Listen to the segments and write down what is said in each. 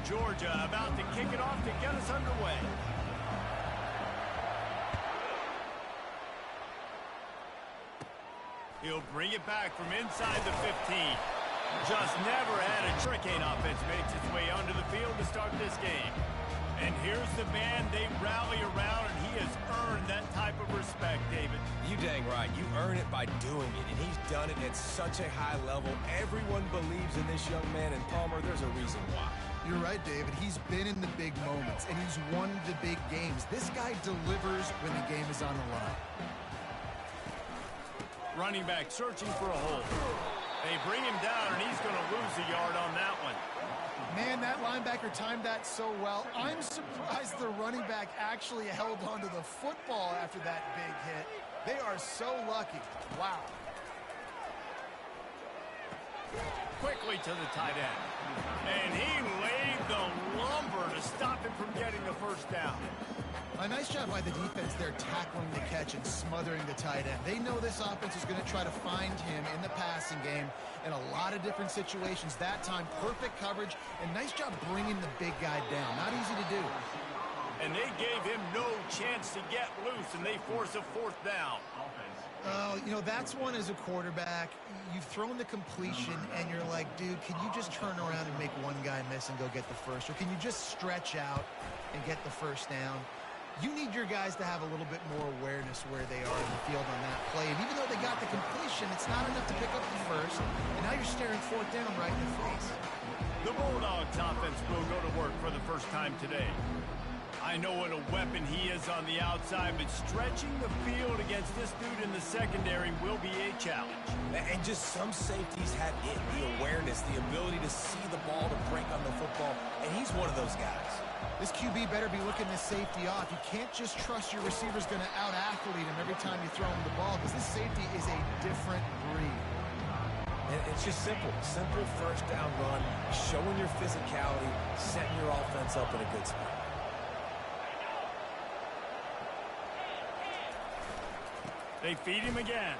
Georgia about to kick it off to get us underway. He'll bring it back from inside the 15. Just never had a hurricane offense makes its way onto the field to start this game. And here's the man they rally around, and he has earned that type of respect, David. You dang right. You earn it by doing it, and he's done it at such a high level. Everyone believes in this young man, and Palmer, there's a reason why. You're right, David. He's been in the big moments, and he's won the big games. This guy delivers when the game is on the line. Running back searching for a hole. They bring him down, and he's going to lose a yard on that one. Man, that linebacker timed that so well. I'm surprised the running back actually held onto the football after that big hit. They are so lucky. Wow. Quickly to the tight end. And he laid the lumber to stop him from getting the first down. A nice job by the defense there, tackling the catch and smothering the tight end. They know this offense is going to try to find him in the passing game in a lot of different situations. That time, perfect coverage, and nice job bringing the big guy down. Not easy to do. And they gave him no chance to get loose, and they force a fourth down. Oh, you know, that's one as a quarterback. You've thrown the completion, and you're like, dude, can you just turn around and make one guy miss and go get the first? Or can you just stretch out and get the first down? You need your guys to have a little bit more awareness where they are in the field on that play. And even though they got the completion, it's not enough to pick up the first. And now you're staring fourth down right in the face. The Bulldogs offense will go to work for the first time today. I know what a weapon he is on the outside, but stretching the field against this dude in the secondary will be a challenge. And just some safeties have it, the awareness, the ability to see the ball, to break on the football, and he's one of those guys. This QB better be looking this safety off. You can't just trust your receiver's going to out-athlete him every time you throw him the ball, because this safety is a different breed. And it's just simple. Simple first down run, showing your physicality, setting your offense up in a good spot. They feed him again.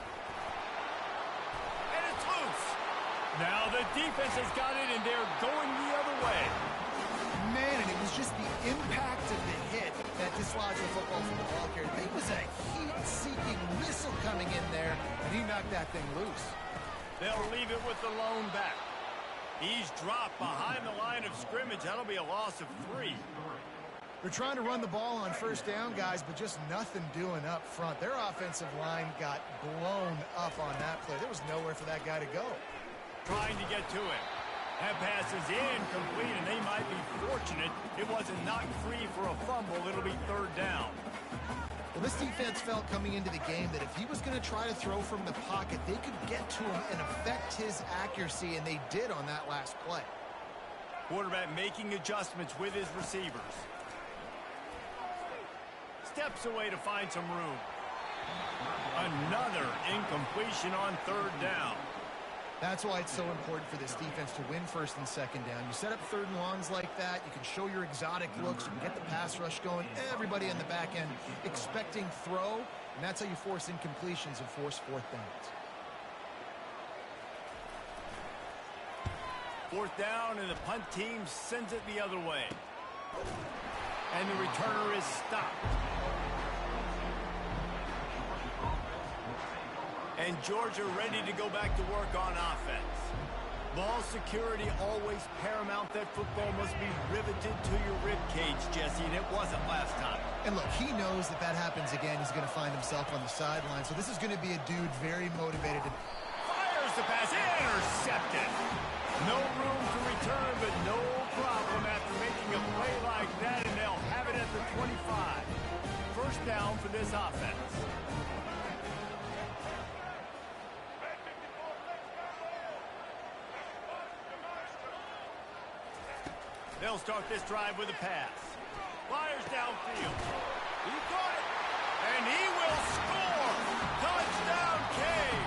And it's loose. Now the defense has got it, and they're going the other way. Man, and it was just the impact of the hit that dislodged the football from the ball carrier. It was a heat-seeking missile coming in there, and he knocked that thing loose. They'll leave it with the lone back. He's dropped behind the line of scrimmage. That'll be a loss of 3. They're trying to run the ball on first down, guys, but just nothing doing up front. Their offensive line got blown up on that play. There was nowhere for that guy to go. Trying to get to it. That pass is incomplete, and they might be fortunate it wasn't knocked free for a fumble. It'll be third down. Well, this defense felt coming into the game that if he was going to try to throw from the pocket, they could get to him and affect his accuracy, and they did on that last play. Quarterback making adjustments with his receivers. Steps away to find some room. Another incompletion on third down. That's why it's so important for this defense to win first and second down. You set up third and longs like that, you can show your exotic looks, you can get the pass rush going, everybody on the back end expecting throw, and that's how you force incompletions and force fourth downs. Fourth down, and the punt team sends it the other way. And the returner is stopped. And Georgia ready to go back to work on offense. Ball security always paramount. That football must be riveted to your rib cage, Jesse, and it wasn't last time. And look, he knows that happens again. He's going to find himself on the sideline. So this is going to be a dude very motivated. Fires the pass, intercepted. No room to return, but no problem after making a play like that, and they'll have it at the 25. First down for this offense. They'll start this drive with a pass. Fires downfield. He caught it, and he will score. Touchdown, Cade.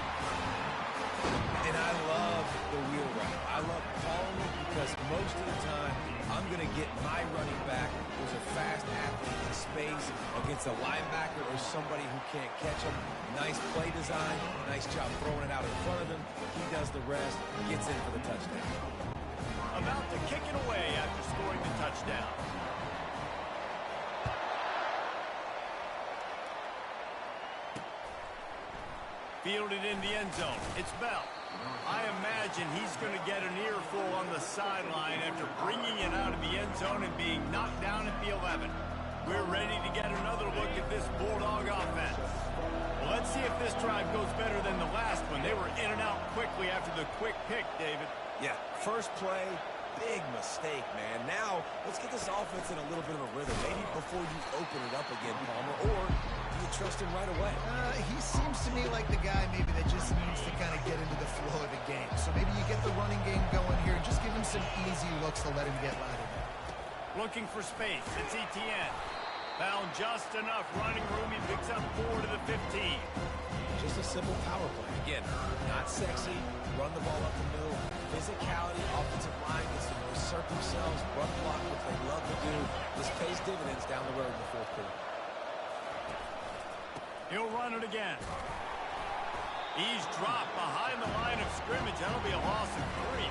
And I love the wheel route. I love calling it because most of the time, I'm going to get my running back who's a fast athlete in space against a linebacker or somebody who can't catch him. Nice play design. Nice job throwing it out in front of him. He does the rest. Gets in for the touchdown. about to kick it away after scoring the touchdown. Fielded in the end zone. It's Bell. I imagine he's going to get an earful on the sideline after bringing it out of the end zone and being knocked down at the 11. We're ready to get another look at this Bulldog offense. Well, let's see if this drive goes better than the last one. They were in and out quickly after the quick pick, David. Yeah, first play, big mistake, man. Now, let's get this offense in a little bit of a rhythm. Maybe before you open it up again, Palmer, or do you trust him right away? He seems to me like the guy maybe that just needs to kind of get into the flow of the game. So maybe you get the running game going here and just give him some easy looks to let him get louder. Looking for space. It's Etienne. Found just enough running room. He picks up 4 to the 15. Just a simple power play. Again, not sexy. Run the ball up the middle. Physicality, offensive line gets to assert themselves, run block, which they love to do. This pays dividends down the road in the fourth quarter. He'll run it again. He's dropped behind the line of scrimmage. That'll be a loss of 3.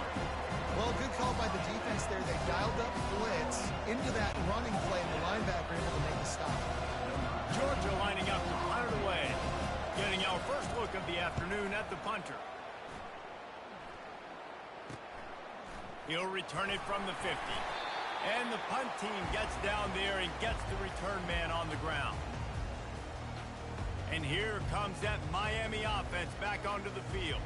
Well, good call by the defense there. They dialed up blitz into that running play, and the linebacker able to make the stop. Georgia lining up to punt it away. Getting our first look of the afternoon at the punter. He'll return it from the 50. And the punt team gets down there and gets the return man on the ground. And here comes that Miami offense back onto the field.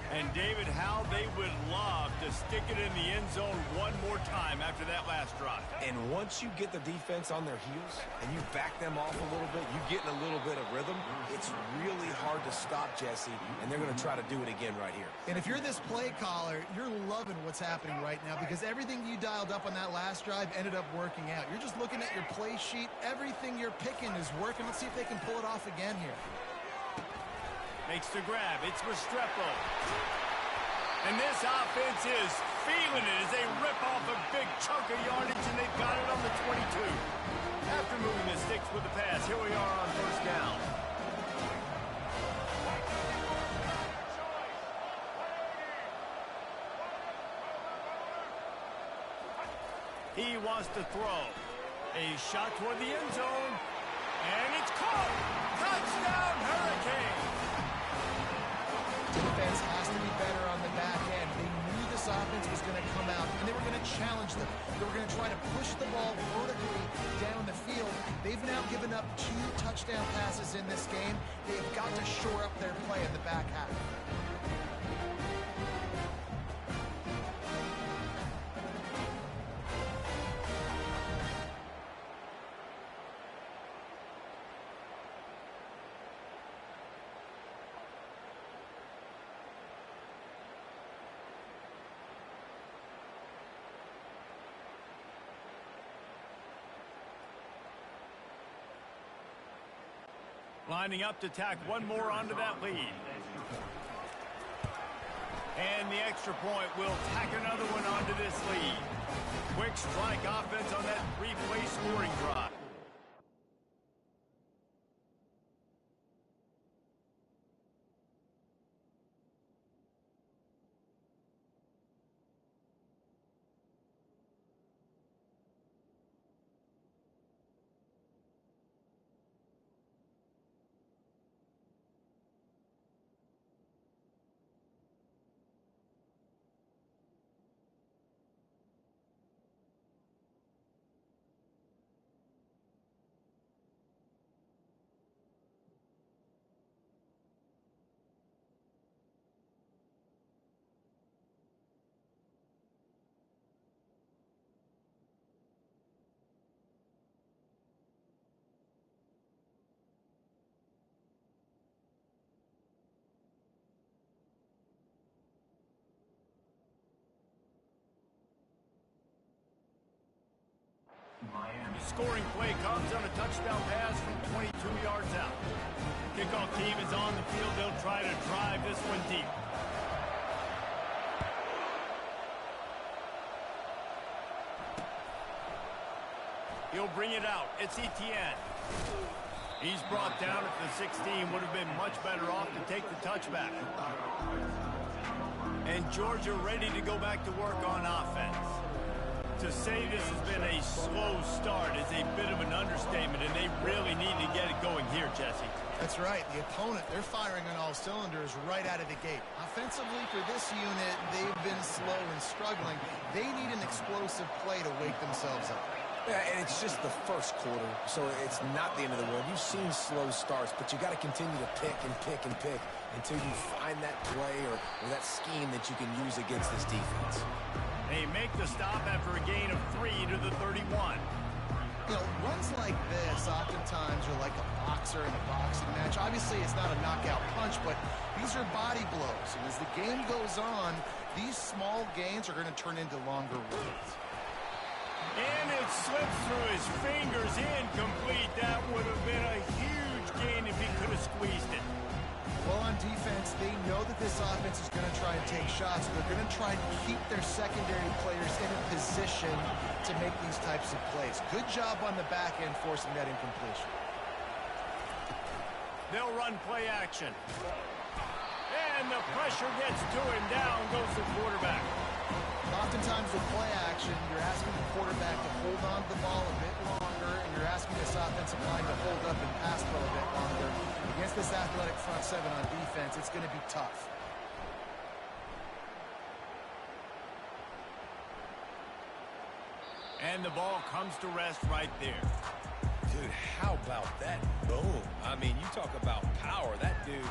And David, how they would love to stick it in the end zone one more time after that last drive. And once you get the defense on their heels and you back them off a little bit, you get in a little bit of rhythm, it's really hard to stop Jesse, and they're going to try to do it again right here. And if you're this play caller, you're loving what's happening right now because everything you dialed up on that last drive ended up working out. You're just looking at your play sheet. Everything you're picking is working. Let's see if they can pull it off again here. Makes the grab. It's Restrepo. And this offense is feeling it as they rip off a big chunk of yardage, and they've got it on the 22. After moving the sticks with the pass, here we are on first down. He wants to throw. A shot toward the end zone. And it's caught. Touchdown, Hurricane. Defense has to be better on the back end. They knew this offense was going to come out, and they were going to challenge them. They were going to try to push the ball vertically down the field. They've now given up 2 touchdown passes in this game. They've got to shore up their play in the back half. Lining up to tack one more onto that lead. And the extra point will tack another one onto this lead. Quick strike offense on that 3-play scoring drive. The scoring play comes on a touchdown pass from 22 yards out. Kickoff team is on the field. They'll try to drive this one deep. He'll bring it out. It's Etienne. He's brought down at the 16. Would have been much better off to take the touchback. And And Georgia ready to go back to work on offense. To say this has been a slow start is a bit of an understatement, and they really need to get it going here, Jesse. That's right. The opponent, they're firing on all cylinders right out of the gate. Offensively for this unit, they've been slow and struggling. They need an explosive play to wake themselves up. Yeah, and it's just the first quarter, so it's not the end of the world. You've seen slow starts, but you got to continue to pick and pick and pick until you find that play or that scheme that you can use against this defense. They make the stop after a gain of 3 to the 31. You know, runs like this oftentimes are like a boxer in a boxing match. Obviously, it's not a knockout punch, but these are body blows. And as the game goes on, these small gains are going to turn into longer runs. And it slips through his fingers, incomplete. That would have been a huge gain if he could have squeezed it. Well, on defense, they know that this offense is going to try and take shots. They're going to try and keep their secondary players in a position to make these types of plays. Good job on the back end forcing that incompletion. They'll run play action. And the pressure gets to him. Down goes the quarterback. Oftentimes with play action, you're asking the quarterback to hold on to the ball a bit longer, and you're asking this offensive line to hold up and pass throw a bit longer. Against this athletic front seven on defense, it's going to be tough. And the ball comes to rest right there. Dude, how about that boom? I mean, you talk about power. That dude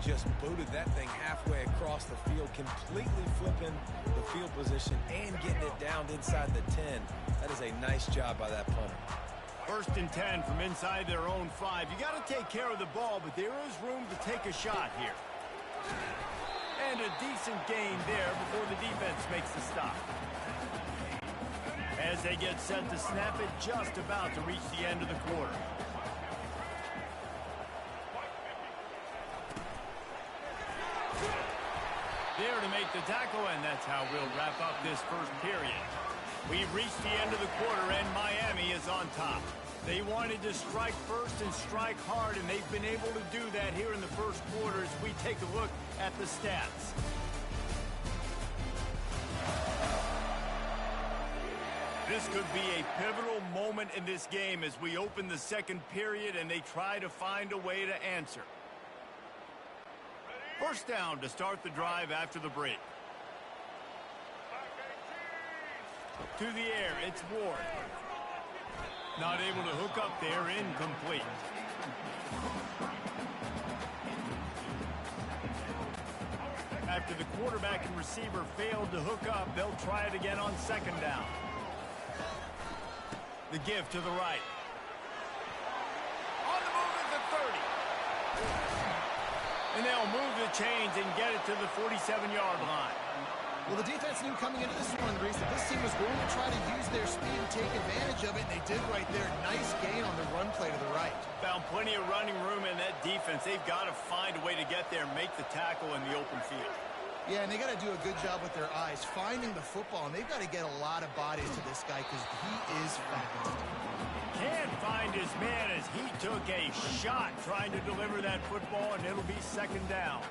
just booted that thing halfway across the field, completely flipping the field position and getting it down inside the 10. That is a nice job by that punter. 1st and 10 from inside their own 5. You got to take care of the ball, but there is room to take a shot here. And a decent gain there before the defense makes the stop. As they get set to snap it, just about to reach the end of the quarter. There to make the tackle, and that's how we'll wrap up this first period. We've reached the end of the quarter, and Miami is on top. They wanted to strike first and strike hard, and they've been able to do that here in the first quarter as we take a look at the stats. This could be a pivotal moment in this game as we open the second period and they try to find a way to answer. First down to start the drive after the break. To the air, it's Ward. Not able to hook up there, incomplete. After the quarterback and receiver failed to hook up, they'll try it again on 2nd down. The give to the right. On the move at the 30. And they'll move the chains and get it to the 47-yard line. Well, the defense knew coming into this one, Reese, that this team was going to try to use their speed and take advantage of it, and they did right there. Nice gain on the run play to the right. Found plenty of running room in that defense. They've got to find a way to get there and make the tackle in the open field. Yeah, and they got to do a good job with their eyes, finding the football, and they've got to get a lot of bodies to this guy because he is fast. Can't find his man as he took a shot trying to deliver that football, and it'll be 2nd down.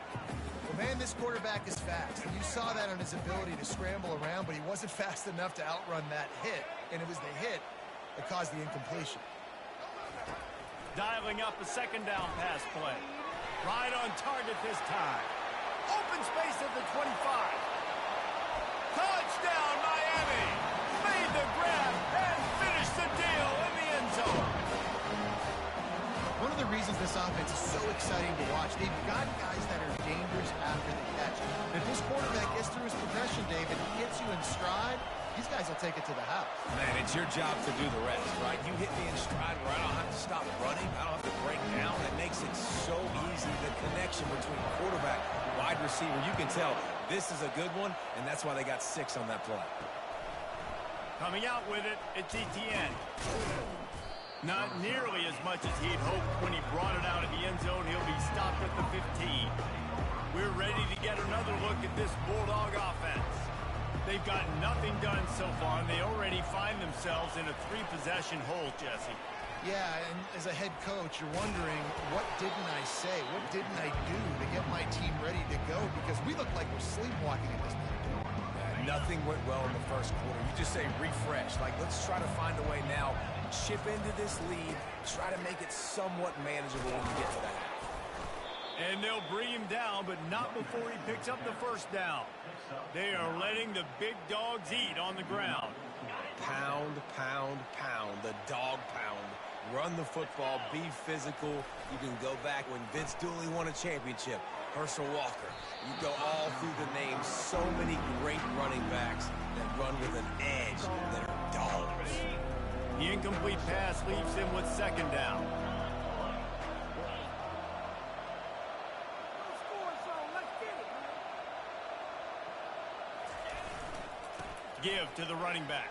Well, man, this quarterback is fast, and you saw that on his ability to scramble around, but he wasn't fast enough to outrun that hit, and it was the hit that caused the incompletion. Dialing up a 2nd down pass play. Right on target this time. Open space at the 25. Touchdown, Miami! Made the grab and finished the deal in the end zone. One of the reasons this offense is so exciting to watch, they've got guys that are dangerous after the catch. If this quarterback gets through his progression, David, he gets you in stride, these guys will take it to the house. Man, it's your job to do the rest, right? You hit me in stride where I don't have to stop running. I don't have to break down. It makes it so easy. The connection between quarterback and wide receiver, you can tell this is a good one, and that's why they got 6 on that play. Coming out with it, it's Etienne. Not nearly as much as he'd hoped when he brought it out of the end zone. He'll be stopped at the 15. We're ready to get another look at this Bulldog offense. They've got nothing done so far, and they already find themselves in a 3-possession hole, Jesse. Yeah, and as a head coach, you're wondering, what didn't I say? What didn't I do to get my team ready to go? Because we look like we're sleepwalking at this point. Nothing went well in the first quarter. You just say refresh. Like, let's try to find a way now, chip into this lead, try to make it somewhat manageable when we get to that. And they'll bring him down, but not before he picks up the first down. They are letting the big dogs eat on the ground. Pound, pound, pound, the dog pound. Run the football, be physical. You can go back when Vince Dooley won a championship. Herschel Walker. You go all through the names. So many great running backs that run with an edge that are dogs. The incomplete pass leaves him with second down. Give to the running back.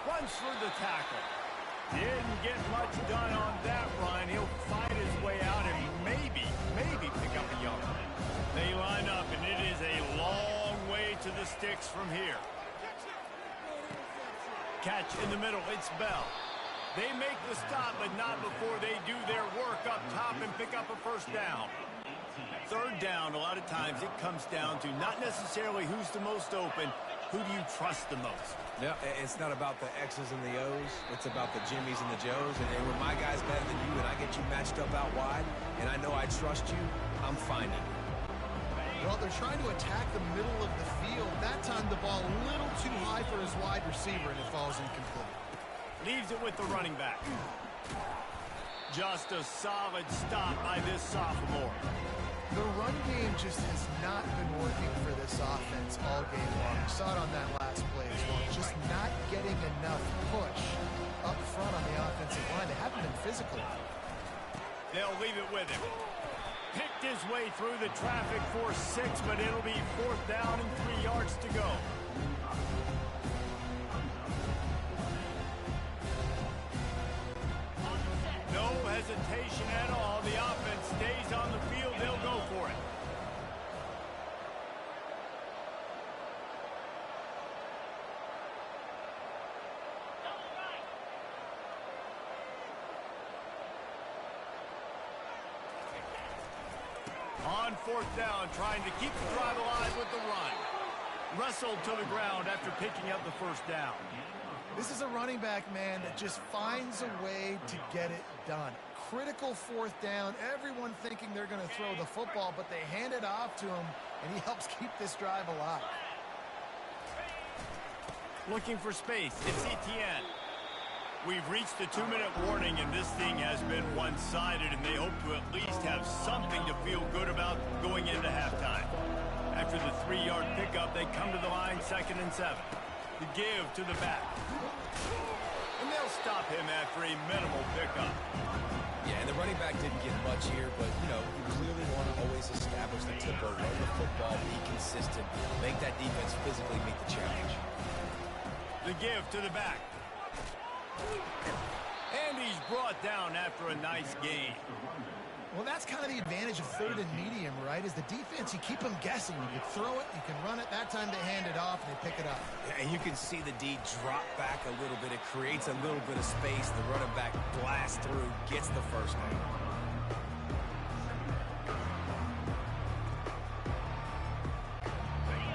Runs through the tackle. Didn't get much done on that run. He'll fight his way out and maybe pick up a yard. They line up, and it is a long way to the sticks from here. Catch in the middle. It's Bell. They make the stop, but not before they do their work up top and pick up a first down. Third down, a lot of times it comes down to not necessarily who's the most open, who do you trust the most? Yeah, it's not about the X's and the O's. It's about the Jimmies and the Joes. And when my guy's better than you and I get you matched up out wide, and I know I trust you, I'm finding it. Well, they're trying to attack the middle of the field. That time the ball a little too high for his wide receiver, and it falls incomplete. Leaves it with the running back. Just a solid stop by this sophomore. The run game just has not been working for this offense all game long. We saw it on that last play as well. Just not getting enough push up front on the offensive line. They haven't been physical. They'll leave it with him. Picked his way through the traffic for 6, but it'll be fourth down and 3 yards to go. No hesitation at all. The offense stays on the field. They'll go for it. On fourth down, trying to keep the drive alive with the run. Wrestled to the ground after picking up the first down. This is a running back, man, that just finds a way to get it done. Critical fourth down. Everyone thinking they're going to throw the football, but they hand it off to him, and he helps keep this drive alive. Looking for space. It's Etienne. We've reached the 2-minute warning, and this thing has been one-sided, and they hope to at least have something to feel good about going into halftime. After the 3-yard pickup, they come to the line, 2nd and 7. The give to the back. And they'll stop him after a minimal pickup. Yeah, and the running back didn't get much here, but, you know, you clearly want to always establish the tempo, run the football, be consistent, make that defense physically meet the challenge. The give to the back. And he's brought down after a nice gain. Well, that's kind of the advantage of third and medium, right? Is the defense, you keep them guessing. You can throw it, you can run it. That time they hand it off and they pick it up. And you can see the D drop back a little bit. It creates a little bit of space. The running back blasts through, gets the first down.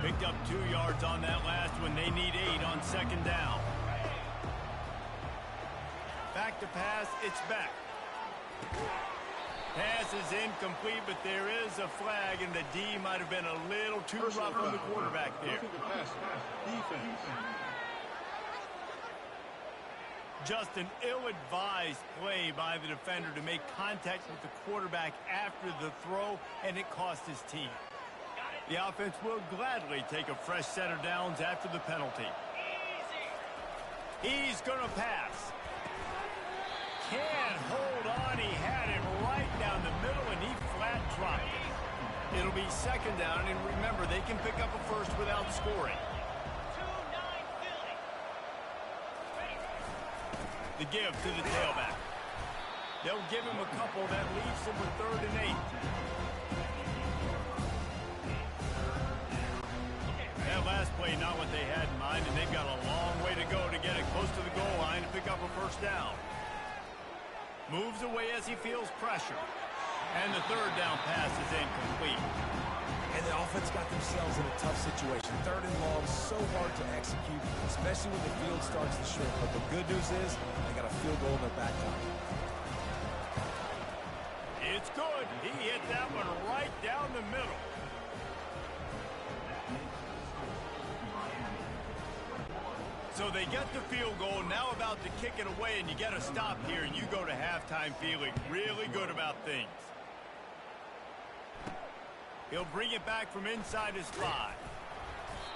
Picked up 2 yards on that last one. They need 8 on second down. Back to pass, it's back. Pass is incomplete, but there is a flag, and the D might have been a little too rough on the quarterback there. Just an ill-advised play by the defender to make contact with the quarterback after the throw, and it cost his team. The offense will gladly take a fresh set of downs after the penalty. He's going to pass. Can't hold on. He had it right down the middle, and he flat dropped it. It'll be second down, and remember, they can pick up a first without scoring. The give to the tailback. They'll give him a couple. That leaves him with 3rd and 8. That last play, not what they had in mind, and they've got a long way to go to get it close to the goal line to pick up a first down. Moves away as he feels pressure. And the third down pass is incomplete. And the offense got themselves in a tough situation. Third and long, so hard to execute, especially when the field starts to shrink. But the good news is they got a field goal in their back pocket. It's good. He hit that one right down the middle. So they get the field goal, now about to kick it away, and you get a stop here, and you go to halftime feeling really good about things. He'll bring it back from inside his 5.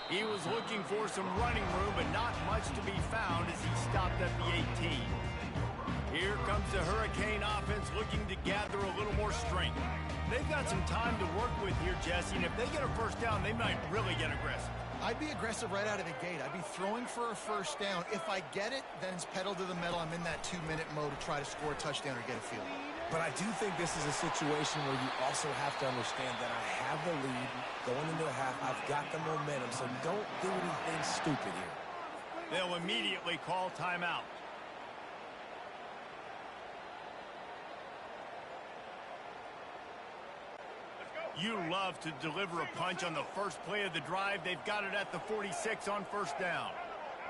He was looking for some running room, but not much to be found as he stopped at the 18. Here comes the Hurricane offense looking to gather a little more strength. They've got some time to work with here, Jesse, and if they get a first down, they might really get aggressive. I'd be aggressive right out of the gate. I'd be throwing for a first down. If I get it, then it's pedal to the metal. I'm in that 2-minute mode to try to score a touchdown or get a field goal. But I do think this is a situation where you also have to understand that I have the lead going into the half. I've got the momentum, so don't do anything stupid here. They'll immediately call timeout. You love to deliver a punch on the first play of the drive. They've got it at the 46 on first down.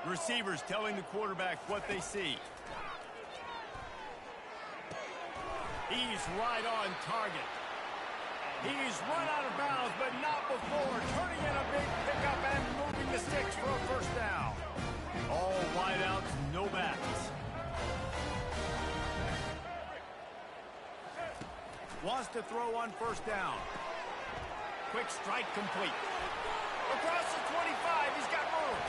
Receivers telling the quarterback what they see. He's right on target. He's run out of bounds, but not before turning in a big pickup and moving the sticks for a first down. All wideouts, no backs. Wants to throw on first down. Quick strike complete. Across the 25, he's got room.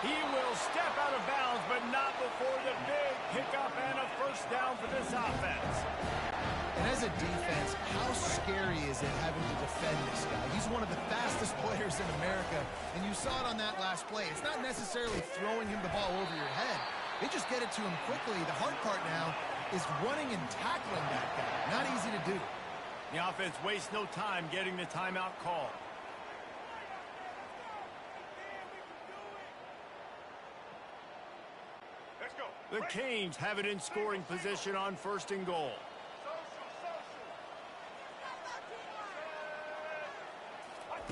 He will step out of bounds, but not before the big pickup and a first down for this offense. And as a defense, how scary is it having to defend this guy? He's one of the fastest players in America, and you saw it on that last play. It's not necessarily throwing him the ball over your head. They just get it to him quickly. The hard part now is running and tackling that guy. Not easy to do. The offense wastes no time getting the timeout call. Let's go. The Canes have it in scoring position on first and goal.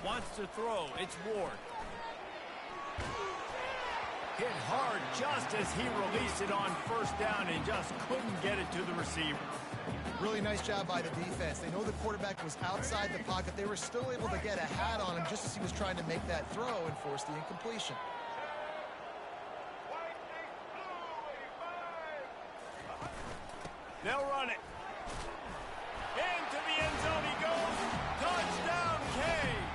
Wants to throw. It's Ward. Hit hard just as he released it on first down and just couldn't get it to the receiver. Really nice job by the defense. They know the quarterback was outside the pocket. They were still able to get a hat on him just as he was trying to make that throw and force the incompletion. They'll run it. Into the end zone he goes. Touchdown, Canes.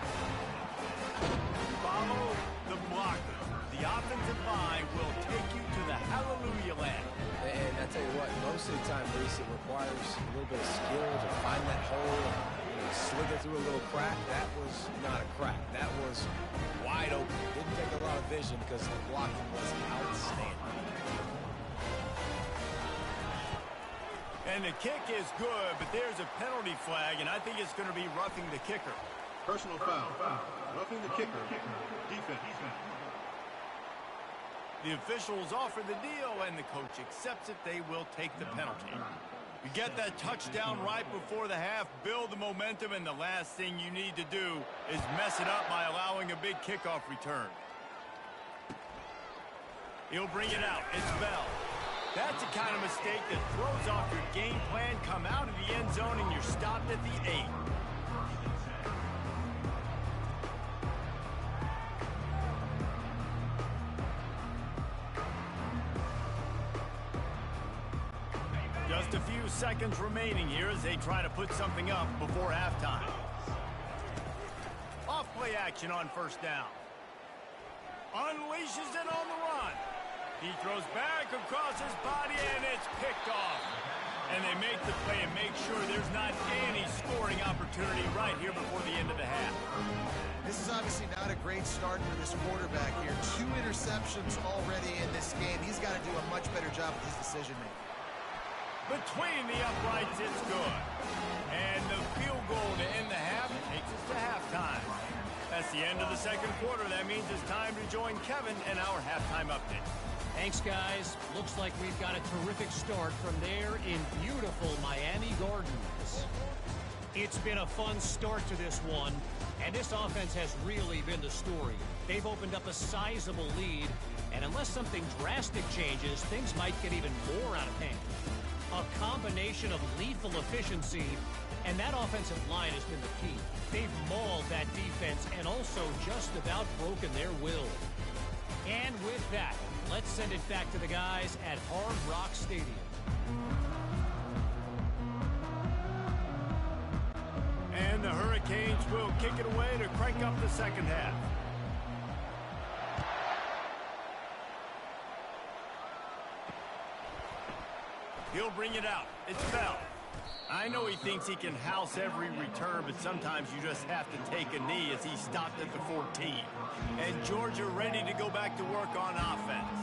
Follow the blocker. The offensive line will take you to the hallelujah land. And I tell you what, most of the time, Reese, it requires a little bit of skill to find that hole and slick it through a little crack. That was not a crack. That was wide open. Didn't take a lot of vision because the blocking was outstanding. And the kick is good, but there's a penalty flag, and I think it's going to be roughing the kicker. Personal foul. Roughing the kicker. Defense. The officials offer the deal, and the coach accepts it. They will take the penalty. You get that touchdown right before the half, build the momentum, and the last thing you need to do is mess it up by allowing a big kickoff return. He'll bring it out. It's Bell. That's the kind of mistake that throws off your game plan. Come out of the end zone, and you're stopped at the 8. Just a few seconds remaining here as they try to put something up before halftime. Off play action on first down. Unleashes it on the run. He throws back across his body, and it's picked off. And they make the play and make sure there's not any scoring opportunity right here before the end of the half. This is obviously not a great start for this quarterback here. 2 interceptions already in this game. He's got to do a much better job with his decision-making. Between the uprights, it's good. And the field goal to end the half takes us to halftime. That's the end of the second quarter. That means it's time to join Kevin and our halftime update. Thanks, guys. Looks like we've got a terrific start from there in beautiful Miami Gardens. It's been a fun start to this one, and this offense has really been the story. They've opened up a sizable lead, and unless something drastic changes, things might get even more out of hand. A combination of lethal efficiency, and that offensive line has been the key. They've mauled that defense and also just about broken their will. And with that, let's send it back to the guys at Hard Rock Stadium. And the Hurricanes will kick it away to crank up the second half. He'll bring it out. It's Bell. I know he thinks he can house every return, but sometimes you just have to take a knee as he stopped at the 14. And Georgia ready to go back to work on offense.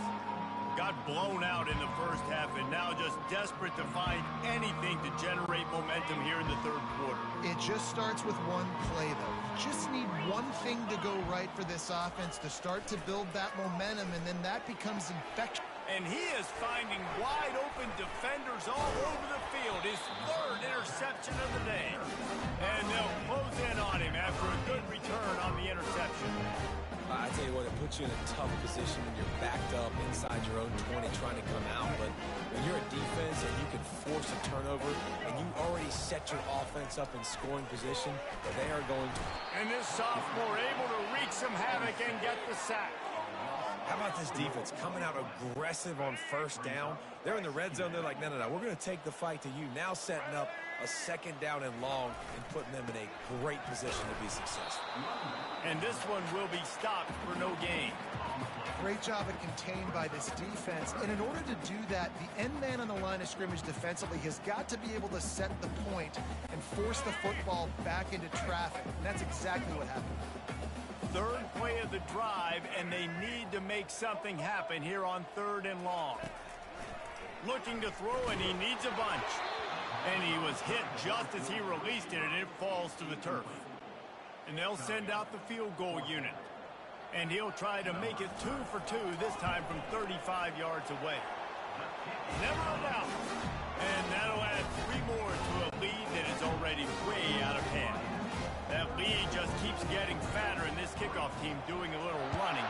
Got blown out in the first half and now just desperate to find anything to generate momentum here in the third quarter. It just starts with one play, though. You just need one thing to go right for this offense to start to build that momentum, and then that becomes infectious. And he is finding wide-open defenders all over the field. His third interception of the day. And they'll close in on him after a good return on the interception. I tell you what, it puts you in a tough position when you're backed up inside your own 20 trying to come out. But when you're a defense and you can force a turnover and you already set your offense up in scoring position, they are going to. And this sophomore able to wreak some havoc and get the sack. How about this defense coming out aggressive on first down? They're in the red zone. They're like, no, we're going to take the fight to you. Now setting up a second down and long and putting them in a great position to be successful. And this one will be stopped for no gain. Great job of contained by this defense. And in order to do that, the end man on the line of scrimmage defensively has got to be able to set the point and force the football back into traffic. And that's exactly what happened. Third play of the drive, and they need to make something happen here on third and long. Looking to throw, and he needs a bunch. And he was hit just as he released it, and it falls to the turf. And they'll send out the field goal unit. And he'll try to make it 2 for 2, this time from 35 yards away. Never a doubt. And that'll add 3 more to a lead that is already way out of hand. That lead just keeps getting fatter, and this kickoff team doing a little running.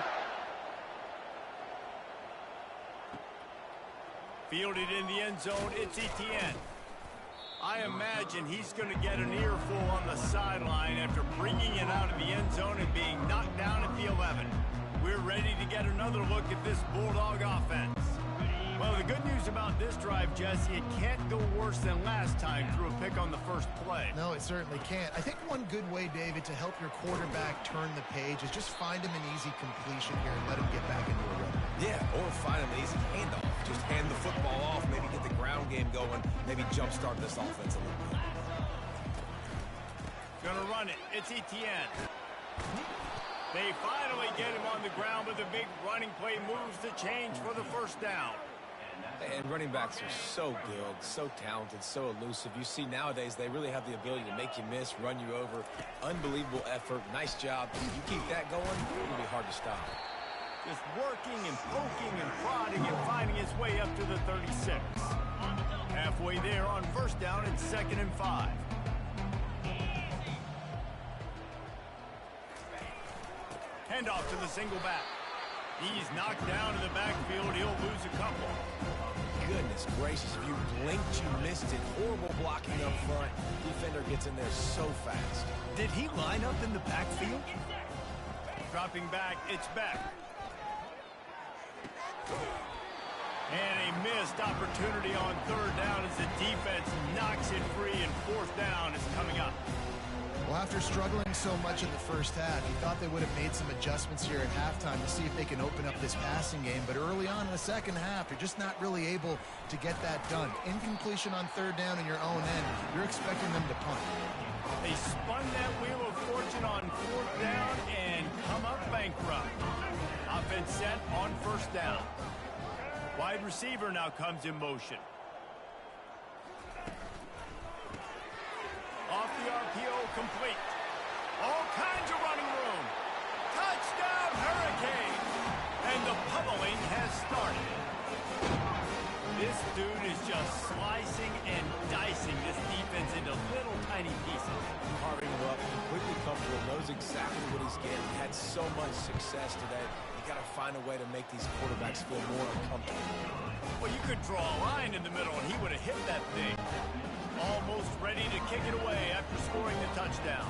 Fielded in the end zone, it's Etienne. I imagine he's going to get an earful on the sideline after bringing it out of the end zone and being knocked down at the 11. We're ready to get another look at this Bulldog offense. Well, the good news about this drive, Jesse, it can't go worse than last time through a pick on the first play. No, it certainly can't. I think one good way, David, to help your quarterback turn the page is just find him an easy completion here and let him get back into a rhythm. Yeah, or find an easy handoff. Just hand the football off, maybe get the ground game going, maybe jumpstart this offense a little bit. Gonna run it. It's Etienne. They finally get him on the ground with a big running play, moves the change for the first down. And running backs are so good, so talented, so elusive. You see nowadays they really have the ability to make you miss, run you over. Unbelievable effort. Nice job. You keep that going, it'll be hard to stop. Just working and poking and prodding and finding his way up to the 36. Halfway there on first down, it's 2nd and 5. Handoff to the single back. He's knocked down in the backfield. He'll lose a couple. Goodness gracious, if you blinked, you missed it. Horrible blocking up front. Defender gets in there so fast. Did he line up in the backfield? Dropping back, it's Beck. And a missed opportunity on third down as the defense knocks it free, and fourth down is coming up. Well, after struggling so much in the first half, you thought they would have made some adjustments here at halftime to see if they can open up this passing game. But early on in the second half, you're just not really able to get that done. Incompletion on third down in your own end, you're expecting them to punt. They spun that wheel of fortune on fourth down and come up bankrupt. Offense set on first down. Wide receiver now comes in motion. Off the RPO, complete. All kinds of running room. touchdown Hurricane. And the pummeling has started. This dude is just slicing and dicing this defense into little tiny pieces. Carving him up, completely comfortable, knows exactly what he's getting. Had so much success today. You got to find a way to make these quarterbacks feel more uncomfortable. Well, you could draw a line in the middle, and he would have hit that thing. Almost ready to kick it away after scoring the touchdown.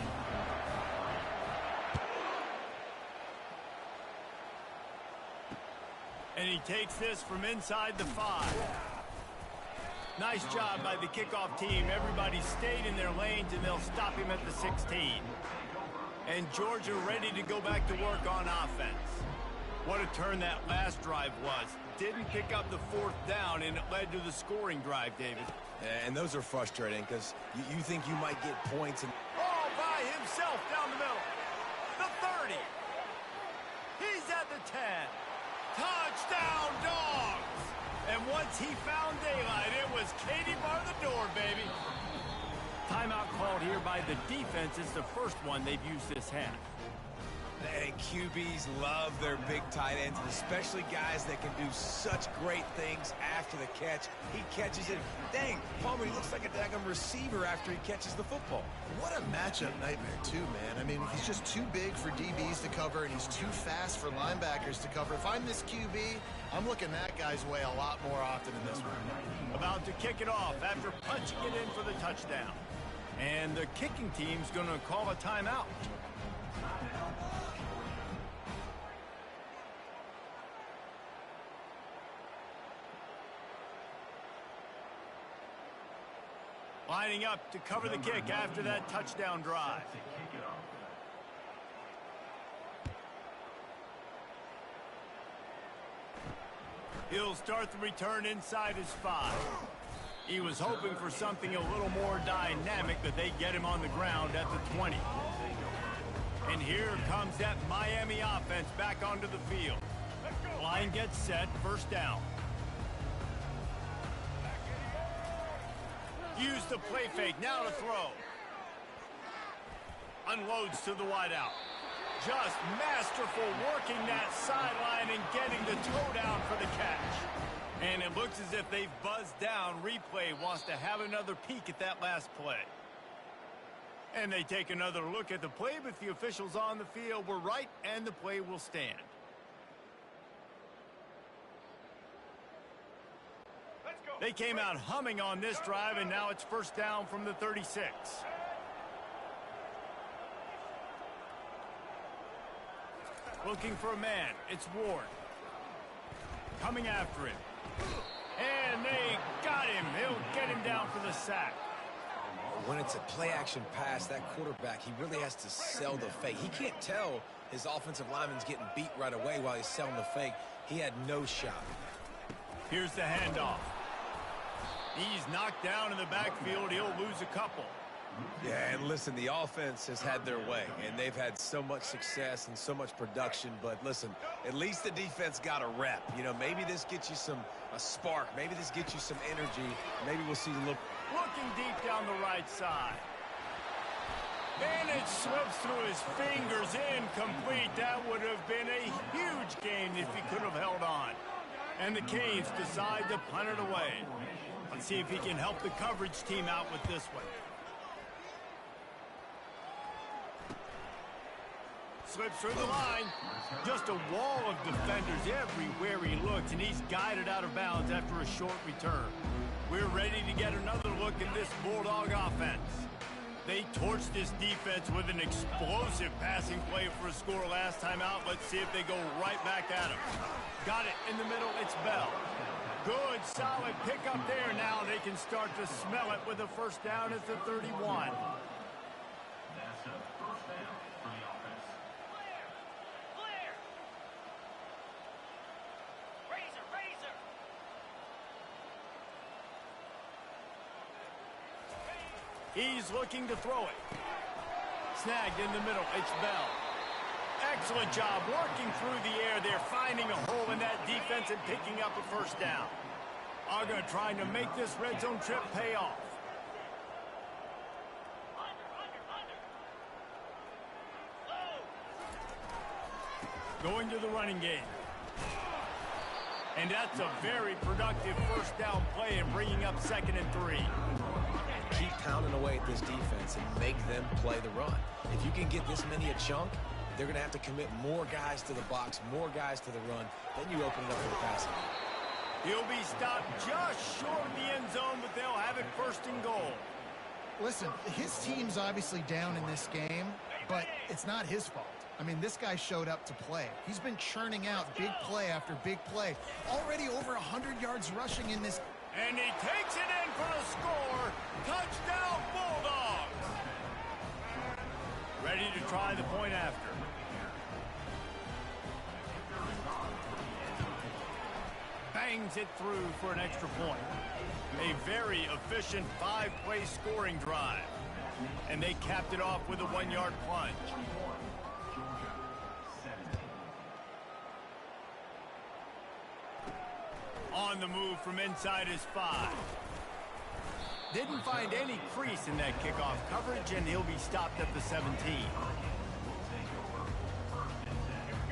And he takes this from inside the 5. Nice job by the kickoff team. Everybody stayed in their lanes, and they'll stop him at the 16. And Georgia ready to go back to work on offense. What a turn that last drive was. Didn't pick up the 4th down, and it led to the scoring drive, David. And those are frustrating because you think you might get points. And all by himself down the middle. The 30. He's at the 10. Touchdown, Dogs! And once he found daylight, it was Katie bar the door, baby. Timeout called here by the defense. It's the first one they've used this half. And QBs love their big tight ends, especially guys that can do such great things after the catch. He catches it. Dang, Palmer, he looks like a daggum receiver after he catches the football. What a matchup nightmare, too, man. I mean, he's just too big for DBs to cover, and he's too fast for linebackers to cover. If I'm this QB, I'm looking that guy's way a lot more often in this one. About to kick it off after punching it in for the touchdown. And the kicking team's going to call a timeout. Lining up to cover the kick after that touchdown drive. He'll start the return inside his 5. He was hoping for something a little more dynamic, but they get him on the ground at the 20. And here comes that Miami offense back onto the field. Line gets set, 1st down. Use the play fake, now to throw. Unloads to the wideout. Just masterful working that sideline and getting the toe down for the catch. And it looks as if they've buzzed down. Replay wants to have another peek at that last play. And they take another look at the play, but the officials on the field were right, and the play will stand. They came out humming on this drive, and now it's 1st down from the 36. Looking for a man. It's Ward. Coming after him. And they got him. He'll get him down for the sack. When it's a play-action pass, that quarterback, he really has to sell the fake. He can't tell his offensive lineman's getting beat right away while he's selling the fake. He had no shot. Here's the handoff. He's knocked down in the backfield. He'll lose a couple. Yeah, and listen, the offense has had their way, and they've had so much success and so much production. But listen, at least the defense got a rep. You know, maybe this gets you a spark. Maybe this gets you some energy. Maybe we'll see a little. Looking deep down the right side. And it slips through his fingers, incomplete. That would have been a huge gain if he could have held on. And the Canes decide to punt it away. Let's see if he can help the coverage team out with this one. Slips through the line. Just a wall of defenders everywhere he looks, and he's guided out of bounds after a short return. We're ready to get another look at this Bulldog offense. They torched this defense with an explosive passing play for a score last time out. Let's see if they go right back at him. Got it in the middle. It's Bell. Good, solid pickup there. Now they can start to smell it with a 1st down at the 31. He's looking to throw it. Snagged in the middle. It's Bell. Excellent job working through the air there, finding a hole in that defense and picking up a 1st down. Aga trying to make this red zone trip pay off. Going to the running game. And that's a very productive first down play and bringing up 2nd and 3. Keep pounding away at this defense and make them play the run. If you can get this many a chunk, they're going to have to commit more guys to the box, more guys to the run. Then you open it up for the passing. He'll be stopped just short of the end zone, but they'll have it 1st and goal. Listen, his team's obviously down in this game, but it's not his fault. I mean, this guy showed up to play. He's been churning out big play after big play. Already over 100 yards rushing in this. And he takes it in for the score. Touchdown, Bulldogs. Ready to try the point after. Bangs it through for an extra point. A very efficient 5-play scoring drive. And they capped it off with a 1-yard plunge. On the move from inside his 5. Didn't find any crease in that kickoff coverage, and he'll be stopped at the 17.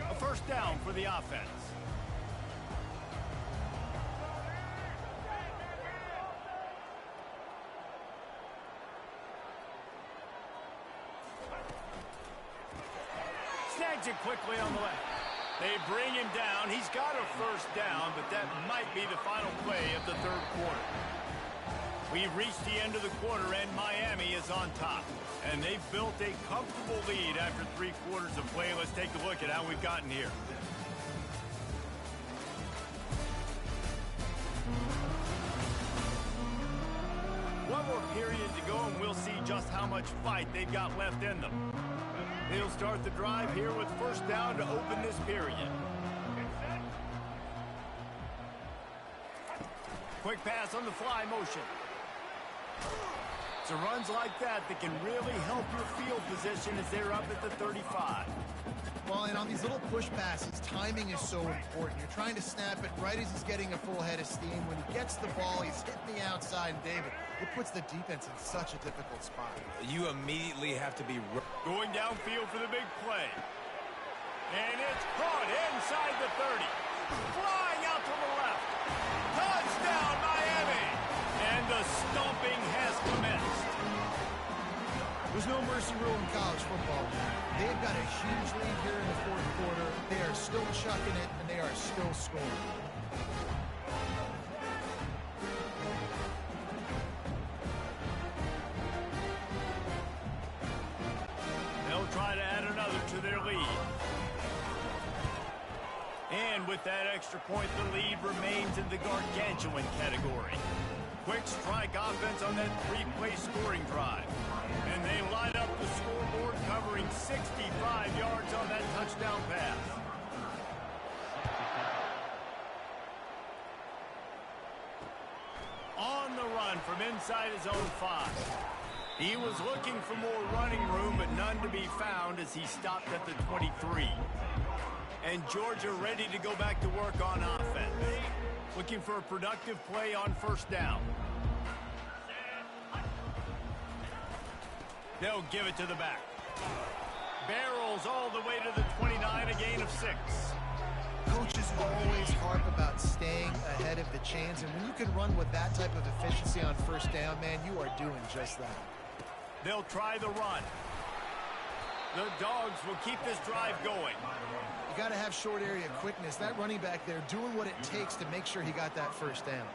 A first down for the offense. Snags it quickly on the left. They bring him down. He's got a first down, but that might be the final play of the 3rd quarter. We've reached the end of the quarter, and Miami is on top. And they've built a comfortable lead after 3 quarters of play. Let's take a look at how we've gotten here. One more period to go, and we'll see just how much fight they've got left in them. They'll start the drive here with first down to open this period. Quick pass on the fly motion. So runs like that can really help your field position as they're up at the 35. Well, and on these little push passes, timing is so important. You're trying to snap it right as he's getting a full head of steam. When he gets the ball, he's hitting the outside, and David, it puts the defense in such a difficult spot. You immediately have to be going downfield for the big play. And it's caught inside the 30. Flying out to the left. Touchdown, Miami! And the stomping has commenced. There's no mercy rule in college football. They've got a huge lead here in the 4th quarter. They are still chucking it, and they are still scoring. They'll try to add another to their lead. And with that extra point, the lead remains in the gargantuan category. Quick strike offense on that 3-play scoring drive. And they light up the scoreboard, covering 65 yards on that touchdown pass. On the run from inside his own 5. He was looking for more running room, but none to be found as he stopped at the 23. And Georgia ready to go back to work on offense. Looking for a productive play on first down. They'll give it to the back. Barrels all the way to the 29, a gain of 6. Coaches always harp about staying ahead of the chains, and when you can run with that type of efficiency on first down, man, you are doing just that. They'll try the run. The Dogs will keep this drive going. You got to have short area quickness. That running back there doing what it takes to make sure he got that first down.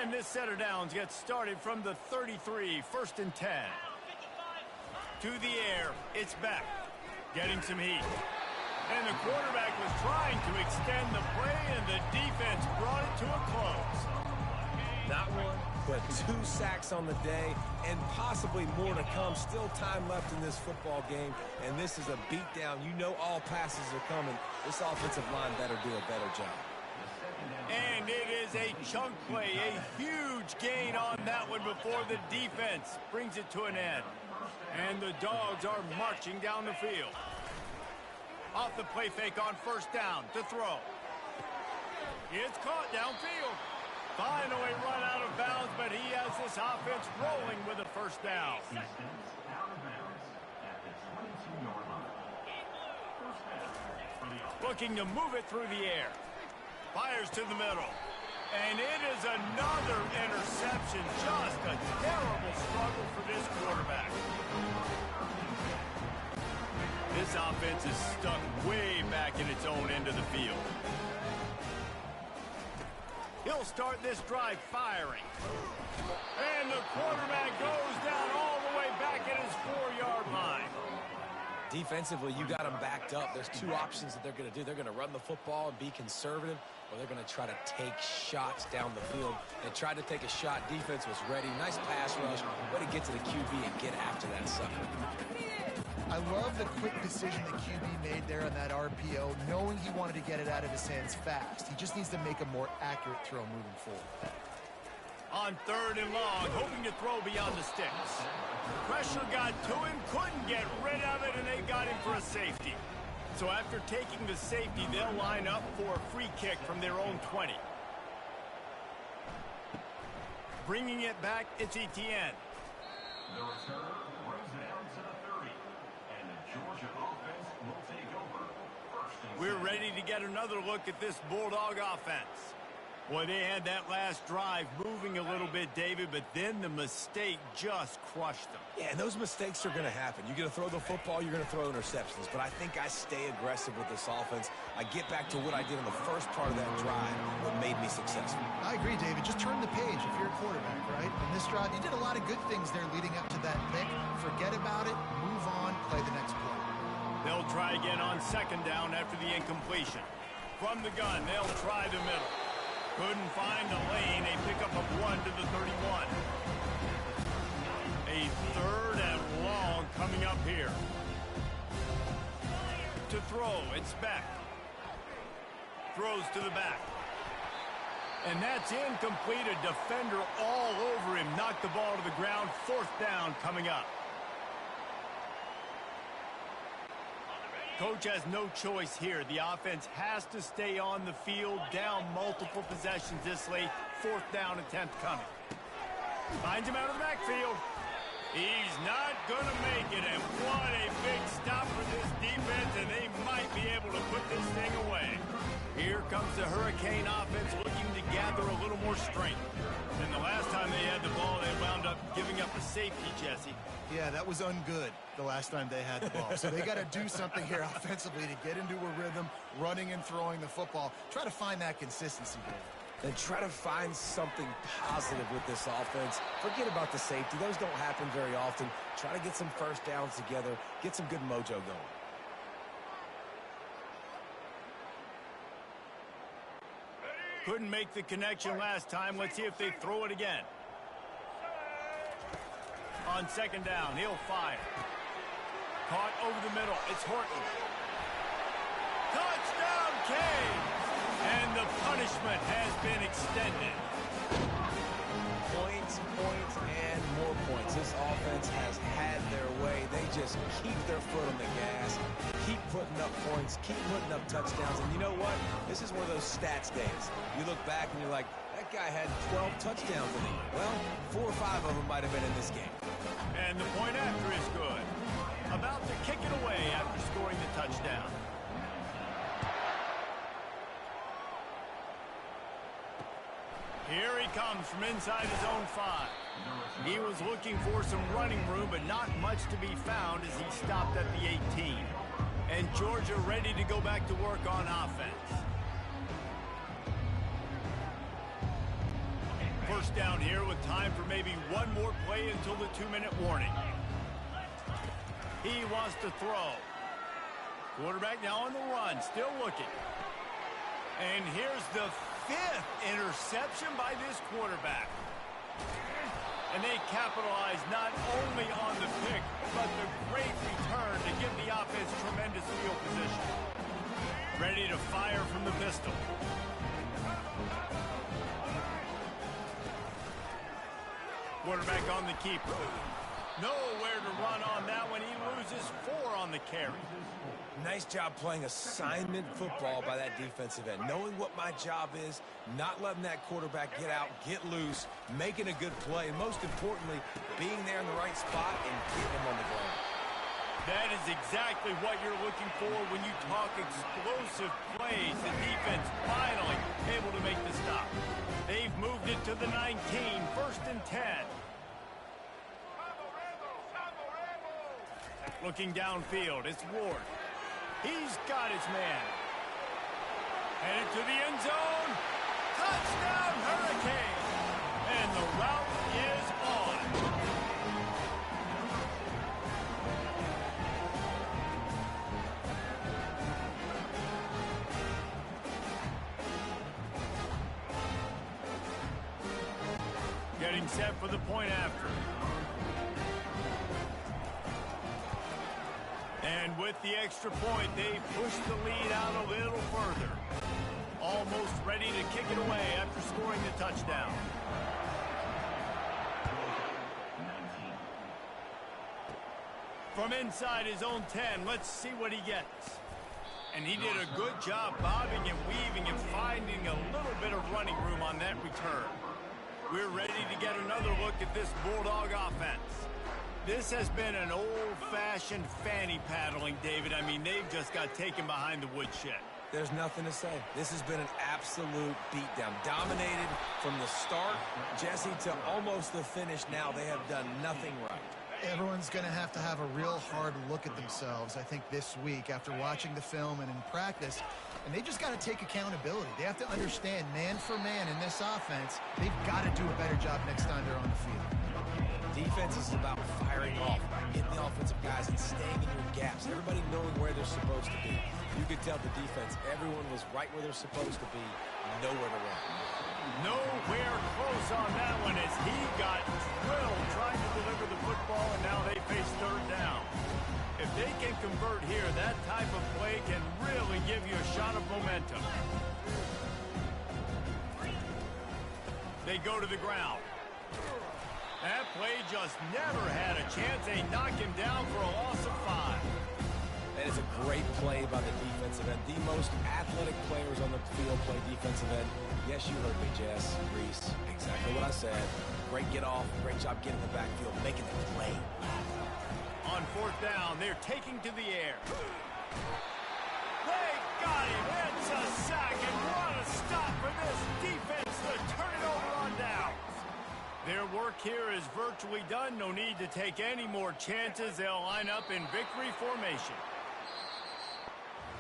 And this set of downs gets started from the 33, 1st and 10. To the air, it's Beck, getting some heat. And the quarterback was trying to extend the play, and the defense brought it to a close. Not one, but 2 sacks on the day, and possibly more to come. Still time left in this football game, and this is a beatdown. You know all passes are coming. This offensive line better do a better job. And it is a chunk play, a huge gain on that one before the defense brings it to an end. And the Dogs are marching down the field. Off the play fake on first down to throw. It's caught downfield. Finally run out of bounds, but he has this offense rolling with a first down. Looking to move it through the air. Fires to the middle. And it is another interception. Just a terrible struggle for this quarterback. This offense is stuck way back in its own end of the field. He'll start this drive firing. And the quarterback goes down all the way back at his 4-yard line. Defensively, you got them backed up. There's two options that they're going to do. They're going to run the football and be conservative, or they're going to try to take shots down the field. They tried to take a shot. Defense was ready. Nice pass rush. Way to get to the QB and get after that sucker. I love the quick decision the QB made there on that RPO, knowing he wanted to get it out of his hands fast. He just needs to make a more accurate throw moving forward. On 3rd and long, hoping to throw beyond the sticks. Pressure got to him, couldn't get rid of it, and they got him for a safety. So after taking the safety, they'll line up for a free kick from their own 20. Bringing it back, it's Etienne. The return brings it down to the 30. And the Georgia offense will take over. We're ready to get another look at this Bulldog offense. Boy, they had that last drive moving a little bit, David, but then the mistake just crushed them. Yeah, and those mistakes are going to happen. You're going to throw the football, you're going to throw interceptions. But I think I stay aggressive with this offense. I get back to what I did in the first part of that drive, what made me successful. I agree, David. Just turn the page if you're a quarterback, right? In this drive, you did a lot of good things there leading up to that pick. Forget about it, move on, play the next play. They'll try again on 2nd down after the incompletion. From the gun, they'll try the middle. Couldn't find a lane. A pickup of 1 to the 31. A 3rd and long coming up here. To throw, it's Beck. Throws to the back. And that's incomplete. A defender all over him. Knocked the ball to the ground. 4th down coming up. Coach has no choice here. The offense has to stay on the field, down multiple possessions this late. 4th down attempt coming. Finds him out of the backfield. He's not going to make it, and what a big stop for this defense, and they might be able to put this thing away. Here comes the Hurricane offense looking to gather a little more strength. And the last time they had the ball, they wound up giving up a safety, Jesse. Yeah, that was ungood the last time they had the ball. So they got to do something here offensively to get into a rhythm, running and throwing the football. Try to find that consistency, David. And try to find something positive with this offense. Forget about the safety. Those don't happen very often. Try to get some first downs together, get some good mojo going. Couldn't make the connection last time. Let's see if they throw it again. On 2nd down, he'll fire. Caught over the middle. It's Horton. Touchdown, Canes! And the punishment has been extended. Points, and more points. This offense has had their way. They just keep their foot on the gas, keep putting up points, keep putting up touchdowns. And you know what? This is one of those stats days. You look back and you're like, that guy had 12 touchdowns in the year. Well, 4 or 5 of them might have been in this game. And the point after is good. About to kick it away after scoring the touchdown. Here he comes from inside his own 5. He was looking for some running room, but not much to be found as he stopped at the 18. And Georgia ready to go back to work on offense. 1st down here with time for maybe one more play until the 2-minute warning. He wants to throw. Quarterback now on the run, still looking. And here's the 5th interception by this quarterback. And they capitalize not only on the pick, but the great return to give the offense tremendous field position. Ready to fire from the pistol. Quarterback on the keeper. Nowhere to run on that one. He loses 4 on the carry. Nice job playing assignment football by that defensive end. Knowing what my job is, not letting that quarterback get out, get loose, making a good play, and most importantly, being there in the right spot and getting him on the ground. That is exactly what you're looking for when you talk explosive plays. The defense finally able to make the stop. They've moved it to the 19, 1st and 10. Looking downfield, it's Ward. He's got his man. Headed to the end zone. Touchdown, Hurricane. And the route is on. Getting set for the point after. And with the extra point, they push the lead out a little further. Almost ready to kick it away after scoring the touchdown. From inside his own 10, let's see what he gets. And he did a good job bobbing and weaving and finding a little bit of running room on that return. We're ready to get another look at this Bulldog offense. This has been an old-fashioned fanny paddling, David. I mean, they've just got taken behind the woodshed. There's nothing to say. This has been an absolute beatdown. Dominated from the start, Jesse, to almost the finish now. They have done nothing right. Everyone's going to have a real hard look at themselves, I think, this week after watching the film and in practice. And they just got to take accountability. They have to understand, man for man in this offense, they've got to do a better job next time they're on the field. Defense is about firing off, hitting the offensive guys and staying in your gaps. Everybody knowing where they're supposed to be. You could tell the defense, everyone was right where they're supposed to be, nowhere to run. Nowhere close on that one as he got drilled trying to deliver the football, and now they face 3rd down. If they can convert here, that type of play can really give you a shot of momentum. They go to the ground. That play just never had a chance. They knock him down for a loss of 5. That is a great play by the defensive end. The most athletic players on the field play defensive end. Yes, you heard me, Jess, Reese. Exactly what I said. Great get off. Great job getting the backfield, making the play. On 4th down, they're taking to the air. They got him. It's a sack, and what a stop for this defense to turn it over on downs. Their work here is virtually done. No need to take any more chances. They'll line up in victory formation.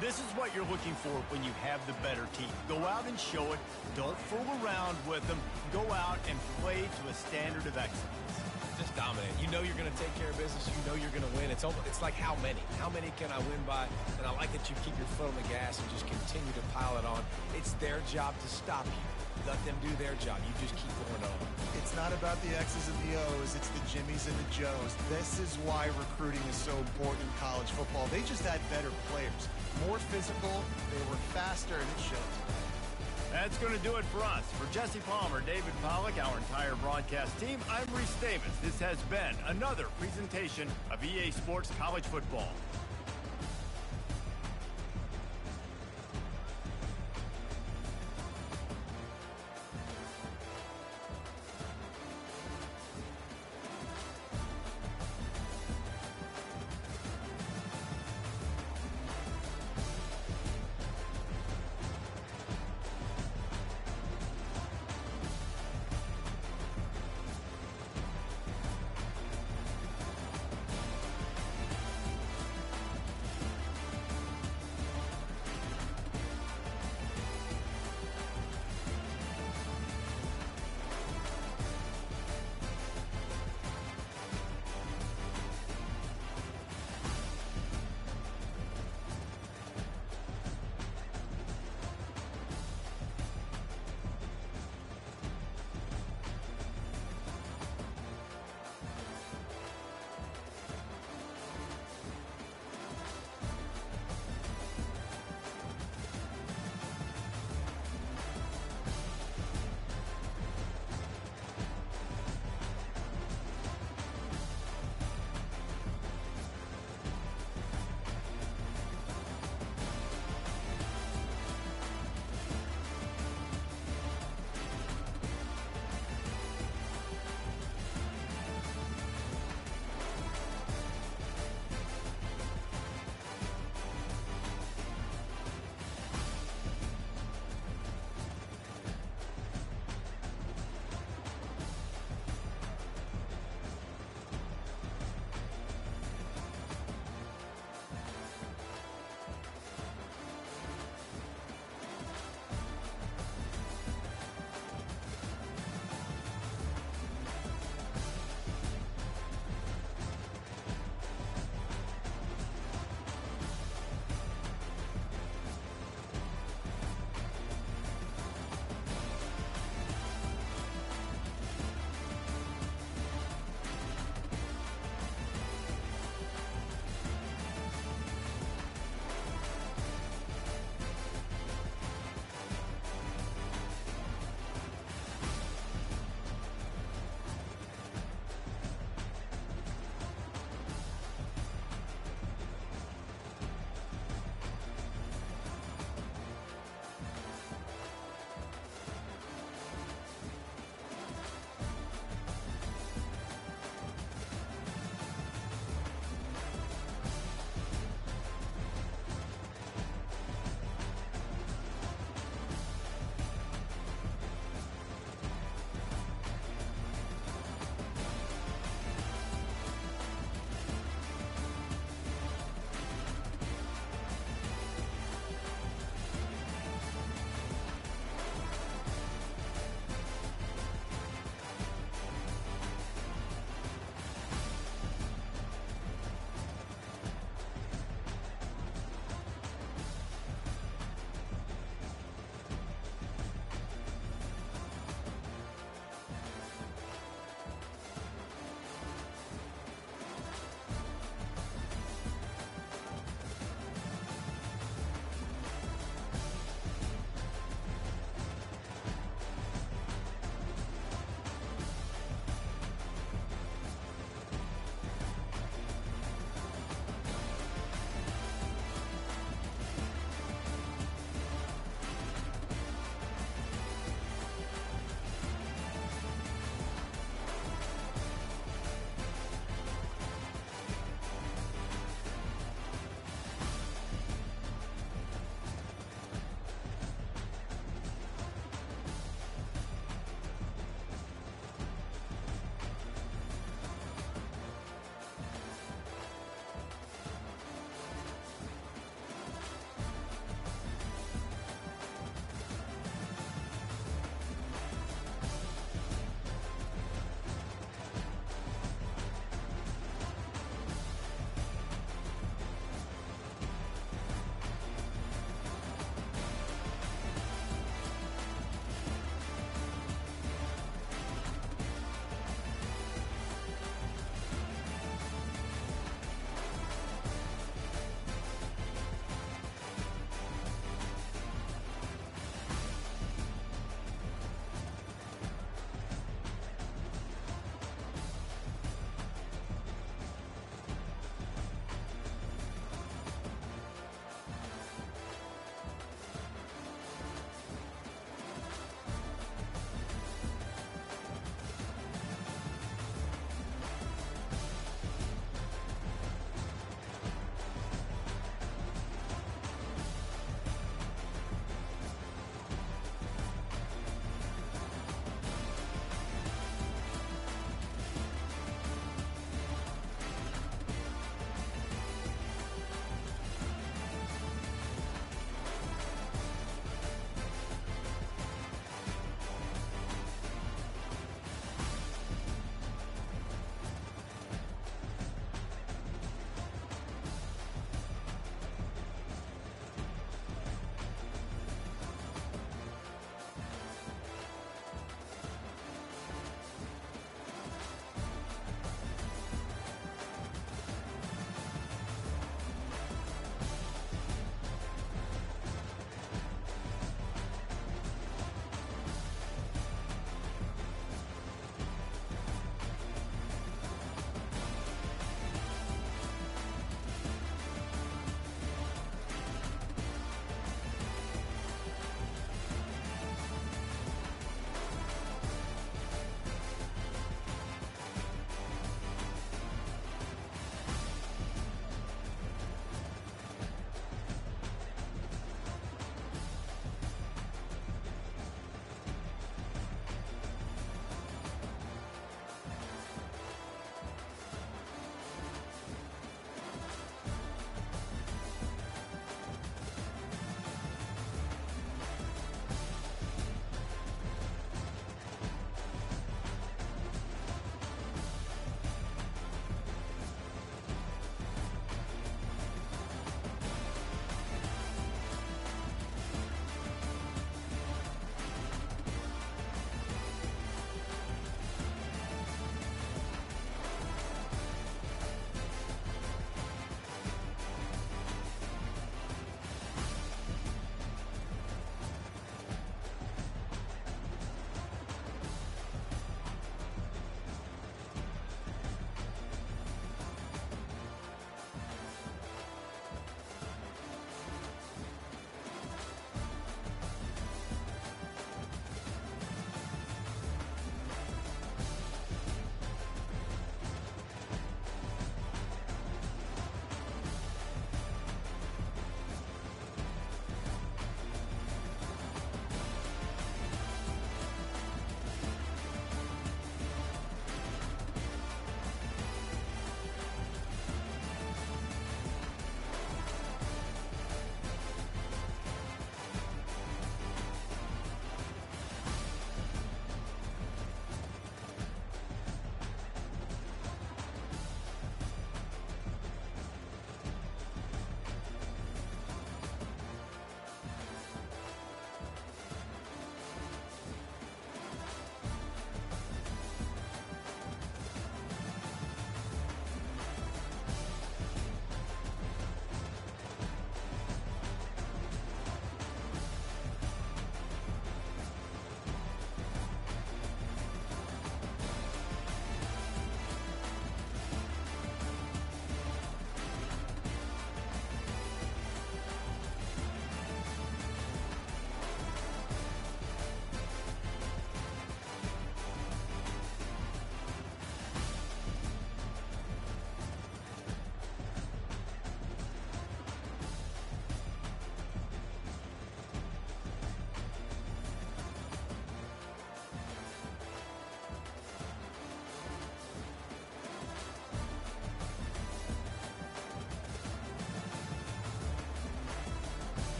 This is what you're looking for when you have the better team. Go out and show it. Don't fool around with them. Go out and play to a standard of excellence. Just dominate. You know you're going to take care of business. You know you're going to win. It's like how many? How many can I win by? And I like that you keep your foot on the gas and just continue to pile it on. It's their job to stop you. Let them do their job. You just keep going on. It's not about the X's and the O's. It's the Jimmies and the Joes. This is why recruiting is so important in college football. They just had better players. More physical. They were faster, and it shows. That's going to do it for us. For Jesse Palmer, David Pollack, our entire broadcast team, I'm Reese Davis. This has been another presentation of EA Sports College Football.